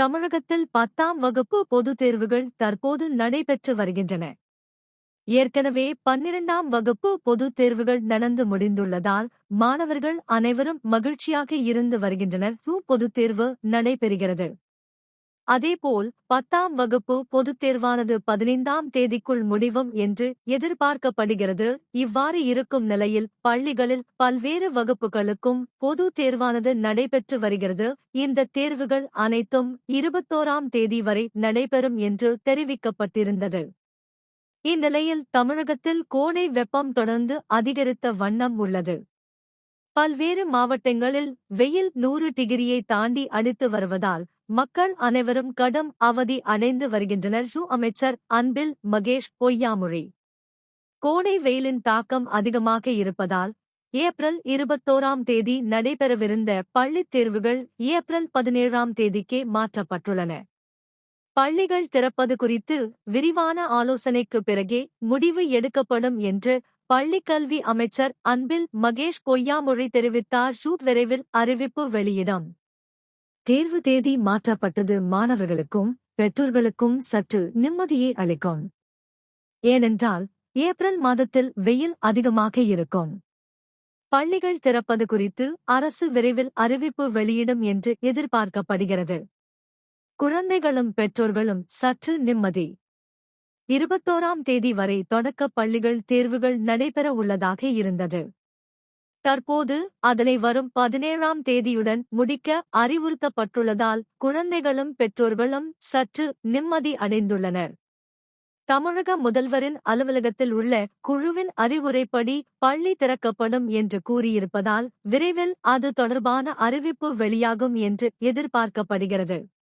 தமிழகத்தில் 10ஆம் வகுப்பு பொதுத் தேர்வுகள் தற்போது நடைபெற்று வருகின்றன. ஏற்கனவே 12ஆம் வகுப்பு பொதுத் தேர்வுகள் நடந்து முடிந்துள்ளதால் மாணவர்கள் அனைவரும் மகிழ்ச்சியாக இருந்து வருகின்றனர். பொதுத் தேர்வு நடைபெறுகிறது. அதேபோல் 10ஆம் வகுப்பு பொதுத் தேர்வானது 15ஆம் தேதிக்குள் முடிவும் என்று எதிர்பார்க்கப்படுகிறது. இவ்வாறு இருக்கும் நிலையில் பள்ளிகளில் பல்வேறு வகுப்புகளுக்கும் பொதுத் தேர்வானது நடைபெற்று வருகிறது. இந்த தேர்வுகள் அனைத்தும் 21ஆம் தேதி வரை நடைபெறும் என்று தெரிவிக்கப்பட்டிருந்தது. இந்நிலையில் தமிழகத்தில் கோடை வெப்பம் தொடர்ந்து அதிகரித்த வண்ணம் உள்ளது. பல்வேறு மாவட்டங்களில் வெயில் 100 டிகிரியை தாண்டி அடித்து வருவதால் மக்கள் அனைவரும் கடும் அவதி அடைந்து வருகின்றனர். அமைச்சர் அன்பில் மகேஷ் பொய்யாமொழி. கோடை வெயிலின் தாக்கம் அதிகமாக இருப்பதால் ஏப்ரல் 21ஆம் தேதி நடைபெறவிருந்த பள்ளித் தேர்வுகள் ஏப்ரல் 17ஆம் தேதிக்கே மாற்றப்பட்டுள்ளன. பள்ளிகள் திறப்பது குறித்து விரிவான ஆலோசனைக்கு பிறகே முடிவு எடுக்கப்படும் என்று பள்ளிக்கல்வி அமைச்சர் அன்பில் மகேஷ் பொய்யாமொழி தெரிவித்தார். விரைவில் அறிவிப்பு வெளியிடும். தேர்வு தேதி மாற்றப்பட்டது மாணவர்களுக்கும் பெற்றோர்களுக்கும் சற்று நிம்மதியை அளிக்கும். ஏனென்றால் ஏப்ரல் மாதத்தில் வெயில் அதிகமாக இருக்கும். பள்ளிகள் திறப்பது குறித்து அரசு விரைவில் அறிவிப்பு வெளியிடும் என்று எதிர்பார்க்கப்படுகிறது. குழந்தைகளும் பெற்றோர்களும் சற்று நிம்மதி. 21ஆம் தேதி வரை தொடக்கப் பள்ளிகள் தேர்வுகள் நடைபெற உள்ளதாக இருந்தது. தற்போது அதனை வரும் 17ஆம் தேதியுடன் முடிக்க அறிவுறுத்தப்பட்டுள்ளதால் குழந்தைகளும் பெற்றோர்களும் சற்று நிம்மதி அடைந்துள்ளனர். தமிழக முதல்வரின் அலுவலகத்தில் உள்ள குழுவின் அறிவுரைப்படி பள்ளி திறக்கப்படும் என்று கூறியிருப்பதால் விரைவில் அது தொடர்பான அறிவிப்பு வெளியாகும் என்று எதிர்பார்க்கப்படுகிறது.